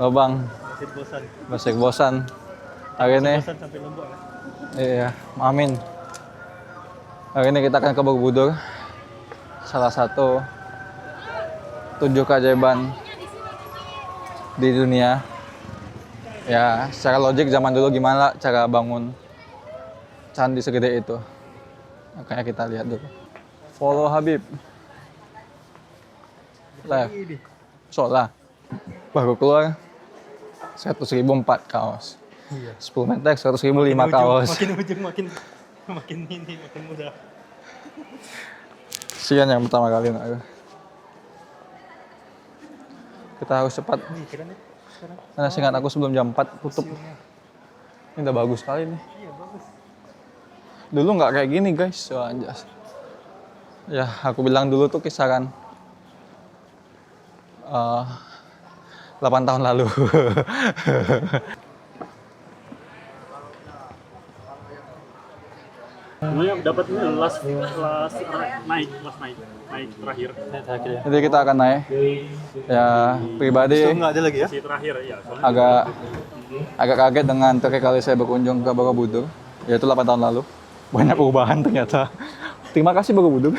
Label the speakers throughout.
Speaker 1: Oh bang,
Speaker 2: Masih bosan.
Speaker 1: masih bosan. Hari ini,
Speaker 2: Bosan sampai Lombok ya.
Speaker 1: iya, amin. Hari ini kita akan ke Borobudur, salah satu 7 keajaiban di dunia. Ya, secara logik zaman dulu gimana cara bangun candi segede itu. Makanya kita lihat dulu. Follow Habib. Live.
Speaker 2: Ini.
Speaker 1: Soalnya baru keluar 100.000 4 kaos.
Speaker 2: Iya.
Speaker 1: 10 meter 100.000 5 kaos.
Speaker 2: Makin mudah.
Speaker 1: Sian yang pertama kali nak. Kita harus cepat.
Speaker 2: Ini keren ya sekarang.
Speaker 1: Karena seingat aku sebelum jam 4 tutup.
Speaker 2: Siungnya.
Speaker 1: Ini udah bagus sekali nih.
Speaker 2: Iya bagus.
Speaker 1: Dulu nggak kayak gini guys. Wah, anjas. Ya aku bilang dulu tuh kisaran 8 tahun lalu.
Speaker 2: Sebenarnya dapat ini last naik terakhir.
Speaker 1: Jadi kita akan naik. Ya pribadi
Speaker 2: Nggak ada lagi ya? Si terakhir ya.
Speaker 1: agak kaget dengan terakhir kali saya berkunjung ke Borobudur, yaitu 8 tahun lalu. Banyak perubahan ternyata. Terima kasih Borobudur.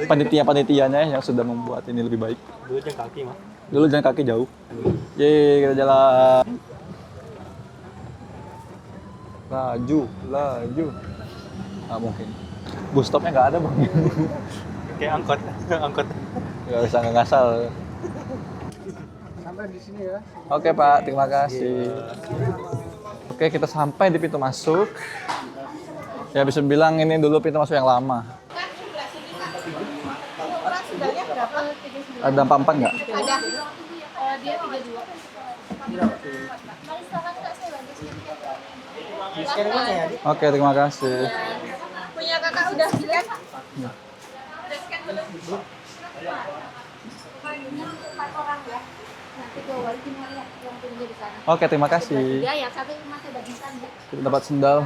Speaker 1: Panitia-panitianya yang sudah membuat ini lebih baik.
Speaker 2: Dulu jalan kaki mah.
Speaker 1: Dulu jalan kaki jauh. Yeay, kita jalan. Laju. Nggak mungkin. Bus stopnya nggak ada bang.
Speaker 2: Kayak angkot.
Speaker 1: Nggak bisa ngasal.
Speaker 2: Sampai di sini ya.
Speaker 1: Oke Pak, terima kasih. Oke, kita sampai di pintu masuk. Ya bisa bilang ini dulu pintu masuk yang lama.
Speaker 3: Sendalnya berapa?
Speaker 1: Ada 44 nggak?
Speaker 3: Ada. Dia 32. Mari silakan Kak, saya bantu sini.
Speaker 1: Oke, terima kasih.
Speaker 3: Punya Kakak udah scan? Udah scan belum? Ini untuk 4 orang ya. Nanti gue balikin ya yang tunggu di sana.
Speaker 1: Oke, terima kasih.
Speaker 3: Ya, ya, satu masih bagikan ya.
Speaker 1: Kita dapat sendal.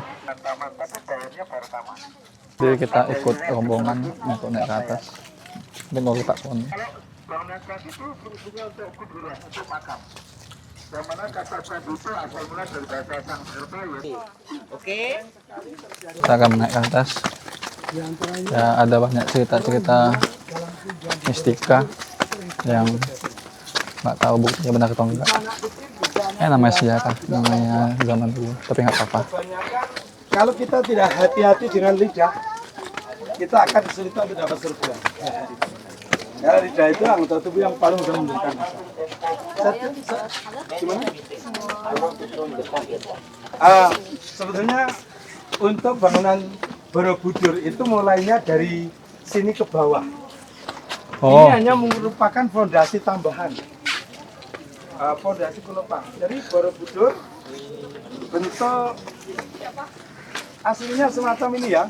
Speaker 1: Jadi kita ikut rombongan untuk naik ke atas. Tengok kita pun.
Speaker 4: Bangunan candi itu fungsinya untuk kuburan, untuk makam. Yang mana kata candi itu asal mula dari bahasa Sanskerta yaitu
Speaker 1: Kita akan naik ke atas. Ya ada banyak cerita-cerita mistika yang nggak tahu buktinya benar atau enggak. Namanya sejarah, namanya zaman dulu, tapi nggak apa-apa.
Speaker 5: Kalau kita tidak hati-hati dengan lidah, kita akan kesulitan untuk dapat surga. Ya, lidah itu anggota tubuh yang paling mudah memberikan rasa. Gimana? Sebetulnya untuk bangunan Borobudur itu mulainya dari sini ke bawah.
Speaker 1: Oh,
Speaker 5: Ini hanya merupakan fondasi tambahan. Fondasi pelepang. Jadi Borobudur bentuk aslinya semacam ini ya.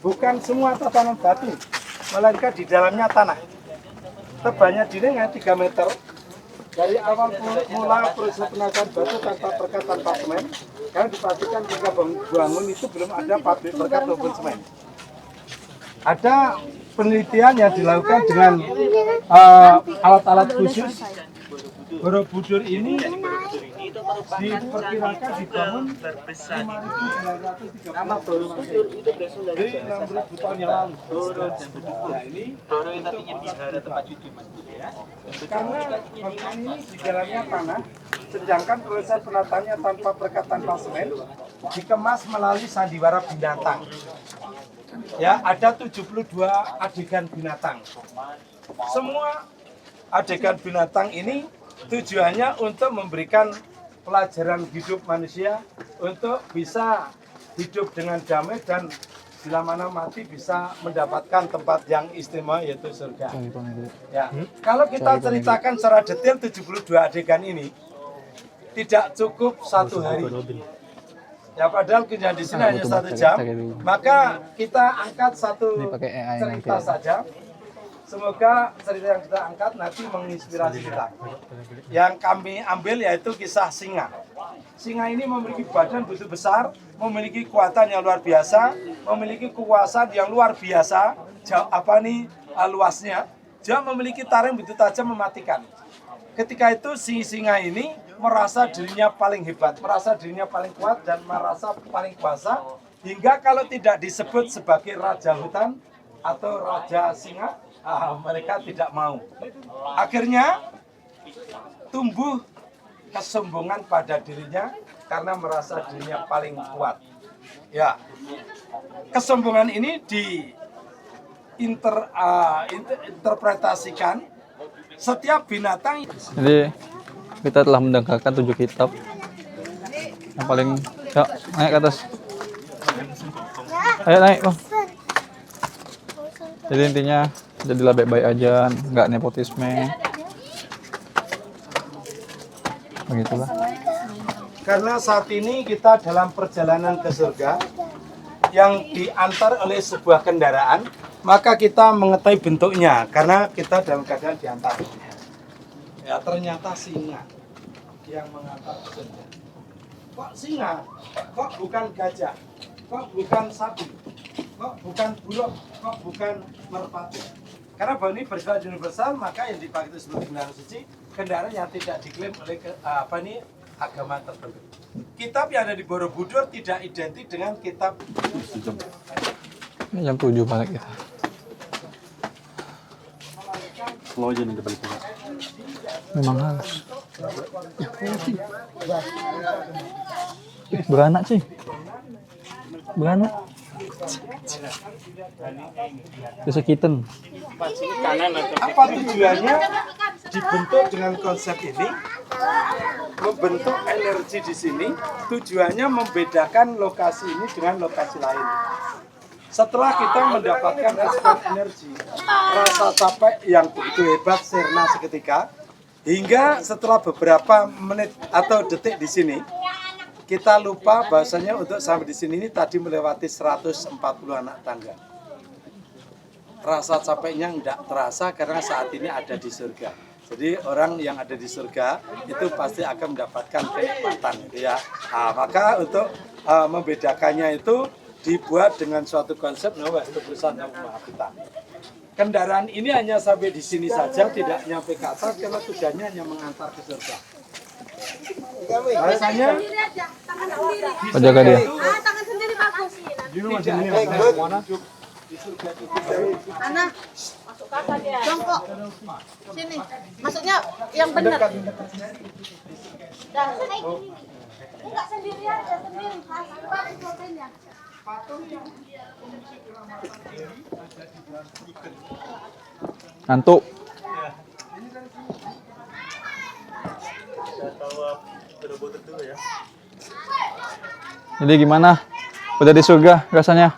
Speaker 5: Bukan semua tatanan batu, melainkan di dalamnya tanah. Tebalnya dindingnya 3 meter. Dari awal mula proses penataan batu tanpa perkat tanpa semen, karena dipastikan ketika bangun itu belum ada pabrik perkat maupun semen. Ada penelitian yang dilakukan dengan alat-alat khusus. Borobudur ini diperkirakan dibangun 5.930 nama Borobudur itu berasal dari 6.000 tahun yang lalu. Nah, ini Boro yang tadinya biara tempat cuci ya. Karena bangunan ini di dalamnya tanah, sedangkan proses penataannya tanpa perkat tanpa semen dikemas melalui sandiwara binatang. Ya, ada 72 adegan binatang. Semua adegan binatang ini tujuannya untuk memberikan pelajaran hidup manusia untuk bisa hidup dengan damai dan bila mana mati bisa mendapatkan tempat yang istimewa yaitu surga. Ya, kalau kita ceritakan secara detail 72 adegan ini tidak cukup 1 hari. Ya padahal kunjungan di sini hanya 1 jam, maka kita angkat satu cerita saja. Semoga cerita yang kita angkat nanti menginspirasi kita. Yang kami ambil yaitu kisah singa. Singa ini memiliki badan begitu besar, memiliki kekuatan yang luar biasa, memiliki kekuasaan yang luar biasa. Luasnya, dia memiliki taring begitu tajam mematikan. Ketika itu si singa ini merasa dirinya paling hebat, merasa dirinya paling kuat dan merasa paling kuasa, hingga kalau tidak disebut sebagai raja hutan atau raja singa, mereka tidak mau. Akhirnya tumbuh kesombongan pada dirinya karena merasa dirinya paling kuat. Ya, kesombongan ini interpretasikan setiap binatang.
Speaker 1: Jadi kita telah mendengarkan 7 kitab. Yang paling, ya, naik ke atas. Ayo naik, Bang. Jadi intinya jadilah baik-baik aja, nggak nepotisme. Begitulah.
Speaker 5: Karena saat ini kita dalam perjalanan ke surga yang diantar oleh sebuah kendaraan, maka kita mengetahui bentuknya karena kita dalam keadaan diantar. Ya, ternyata singa yang mengantar ke surga. Kok singa? Kok bukan gajah? Kok bukan sapi? Kok bukan buruk? Kok bukan merpati? Karena bahwa ini bersifat universal, maka yang dipakai itu sebagai kendaraan suci, kendaraan yang tidak diklaim oleh agama tertentu. Kitab yang ada di Borobudur tidak identik dengan kitab.
Speaker 1: Ini jam 7 balik kita.
Speaker 2: Slow aja nih balik juga.
Speaker 1: Memang harus. Beranak sih. Beranak. Bisa kitten.
Speaker 5: Apa tujuannya dibentuk dengan konsep ini? Membentuk energi di sini, tujuannya membedakan lokasi ini dengan lokasi lain. Setelah kita mendapatkan asupan energi, rasa capek yang begitu hebat sirna seketika, hingga setelah beberapa menit atau detik di sini, kita lupa bahwasanya untuk sampai di sini ini tadi melewati 140 anak tangga. Rasa capeknya tidak terasa karena saat ini ada di surga. Jadi orang yang ada di surga itu pasti akan mendapatkan kenikmatan, gitu ya. Nah, maka untuk membedakannya itu dibuat dengan suatu konsep nama tebusan yang Mahapita. Kendaraan ini hanya sampai di sini saja, tidak nyampe ke atas karena tujuannya hanya mengantar ke surga. Rasanya
Speaker 1: Jaga dia.
Speaker 3: Tangan sendiri bagus. Anak, masuk kakak dia. Jongkok. Sini. Masuknya yang benar. Dah, enggak sendiri aja, sendiri. Pas mobilnya.
Speaker 1: Ngantuk. Jadi gimana? Udah di surga rasanya?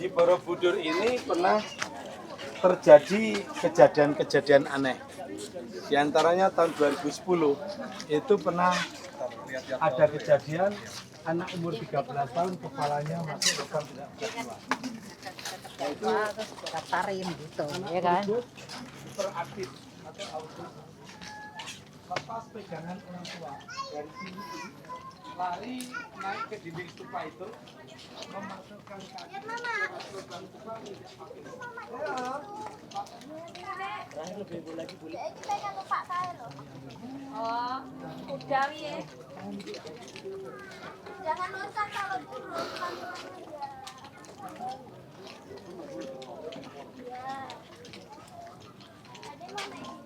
Speaker 5: di Borobudur ini pernah terjadi kejadian-kejadian aneh. Di antaranya tahun 2010 itu pernah ada kejadian anak umur 13 tahun kepalanya masuk lubang tidak bisa keluar. Itu
Speaker 6: Daftarin gitu, ya kan?
Speaker 5: teraktif atau autis. Lepas pegangan orang tua dari sini lari naik ke dinding stupa itu, memasukkan kaki.
Speaker 3: Kita yang lupa saya loh. Oh, udah ya. Jangan loncat kalau turun. Ya. Ada mana ini?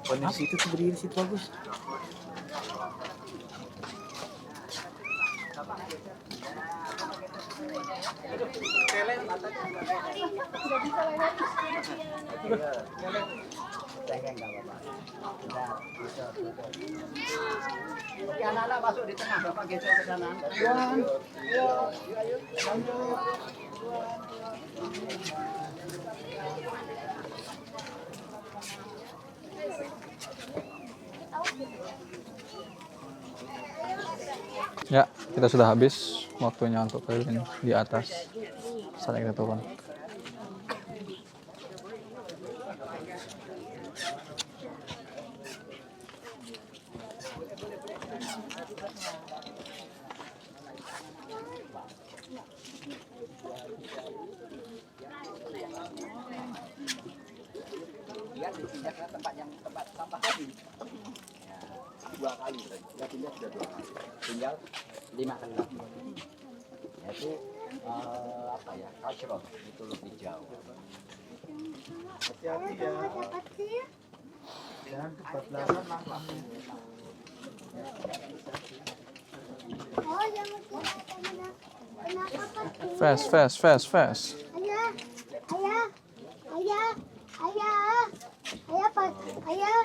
Speaker 2: Kondisi itu tuh berdiri situ bagus.
Speaker 5: Oke, anak-anak masuk di tengah, Bapak geser ke sana.
Speaker 1: Ya, kita sudah habis waktunya untuk keliling di atas. Saatnya kita turun.
Speaker 5: Dia dipindah ke tempat sampah tadi. Dua kali, dia pindah sudah 2 kali. Tinggal 5 kali lagi. Yaitu apa ya, cultural itu lebih jauh. Hati-hati ya. Jangan kebablasan langkahnya.
Speaker 3: Oh, jangan kenapa kecil?
Speaker 1: Fast, fast, fast, fast.
Speaker 3: Ayah, ayah, ayah, ayah, ayah, Pak, ayah,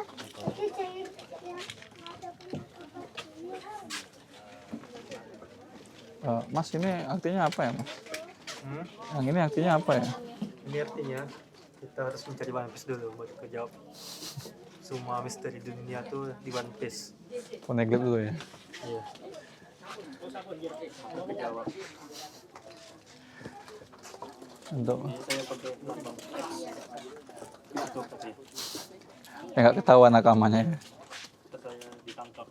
Speaker 3: kecil, ya, ada kenapa kecil?
Speaker 1: Mas, ini artinya apa ya, Mas? Yang ini artinya apa ya?
Speaker 2: Ini artinya kita harus mencari One Piece dulu buat kejawab. Semua misteri dunia tuh di One Piece.
Speaker 1: Poneglyph dulu ya.
Speaker 2: Iya. Kejawab.
Speaker 1: Untuk
Speaker 2: Saya pakai lambang X. Itu pasti.
Speaker 1: ya nggak ketahuan rekamannya ya.
Speaker 2: Saya ditangkap.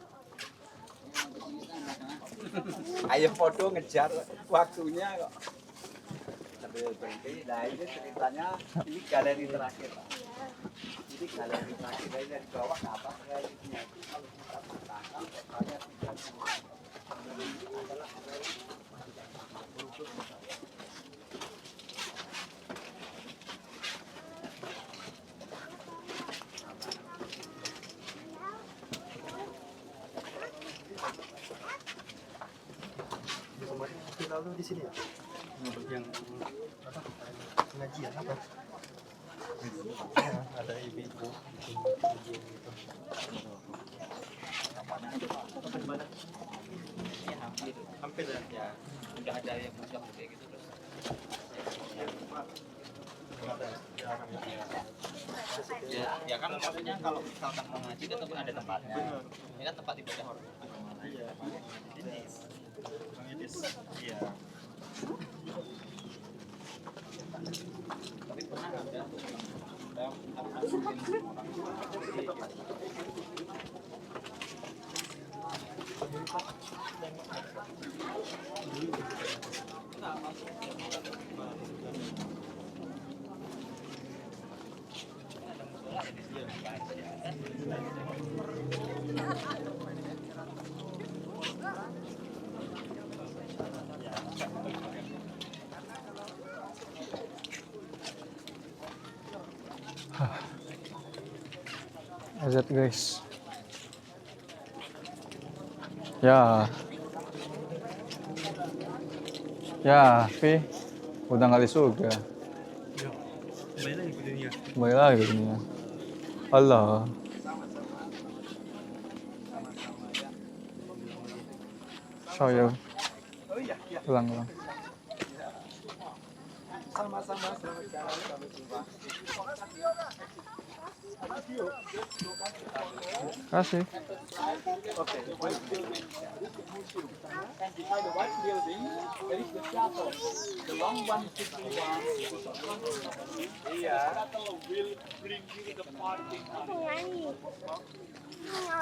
Speaker 5: Ayo foto ngejar waktunya kok. Sambil berhenti, nah ini ceritanya, ini galeri terakhir Pak. Ini galeri terakhir, dari bawah ke atas galerinya. Kalau kita tangkap, totalnya 30. Ini adalah galeri
Speaker 2: Kemarin kita lalu di sini ya. Yang apa? Pengajian apa? Ya, ada ibu-ibu bikin pengajian gitu.
Speaker 5: ya, hampir ya. Udah ada yang mudah kayak gitu terus. Ya kan maksudnya kalau misalkan mau ngaji kan tetap ada tempatnya. Ini kan tempat ibadah orang.
Speaker 2: Iya. Ini iya.
Speaker 5: Tapi pernah ada
Speaker 1: Azat guys. Ya. Ya, Pi. Udah ngali surga.
Speaker 2: Kembali lagi ke dunia.
Speaker 1: Kembali lagi dunia. Allah. show you.
Speaker 5: Oh iya, iya.
Speaker 1: Ulang.
Speaker 5: Sama-sama, selamat jalan, sampai jumpa.
Speaker 1: Kasih.
Speaker 5: Oke. And behind the white building, there is the chapel. The long one should be one. Iya. Will bring you to the parking.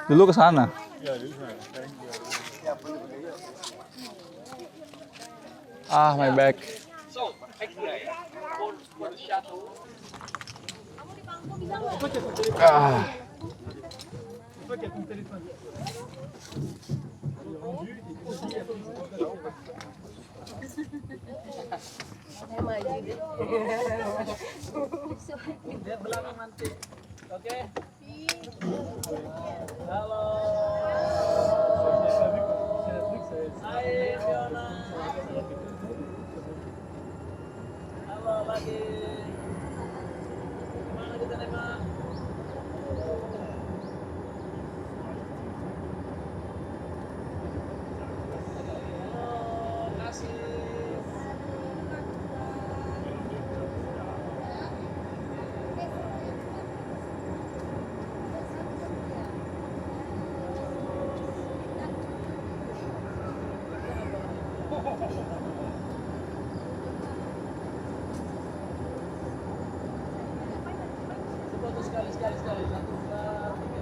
Speaker 1: Dulu ke sana. Ah, my back.
Speaker 5: So, actually, for the shuttle,
Speaker 1: Ah.
Speaker 5: dia belakang nanti. Oke. Halo. Hai Fiona. Halo lagi. Gimana kita nembak? Halo, kasih. Foto sekali. Satu, dua, tiga.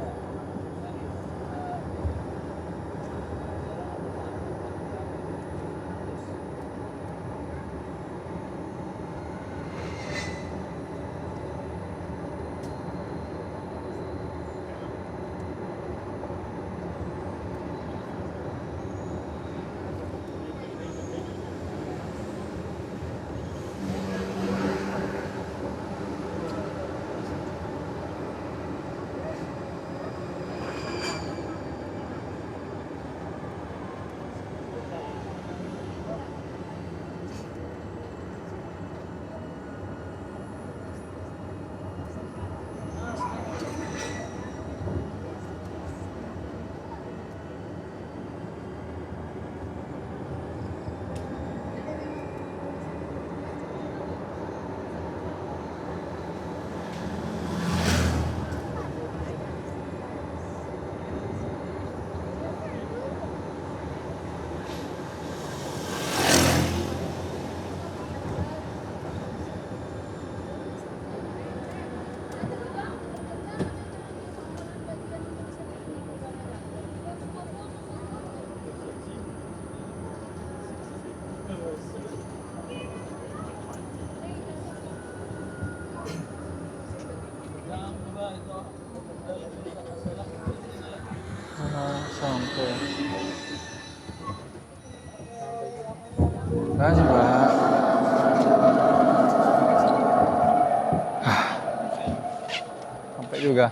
Speaker 1: Sampai. Kasih, Pak. Sampai juga.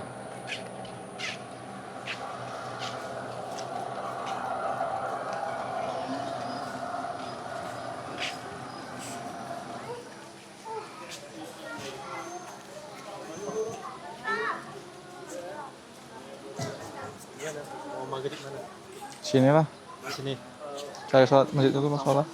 Speaker 2: Mau maghrib mana?
Speaker 1: Sinilah.
Speaker 2: Sini.
Speaker 1: Cari sholat masjid dulu, Mas sholat.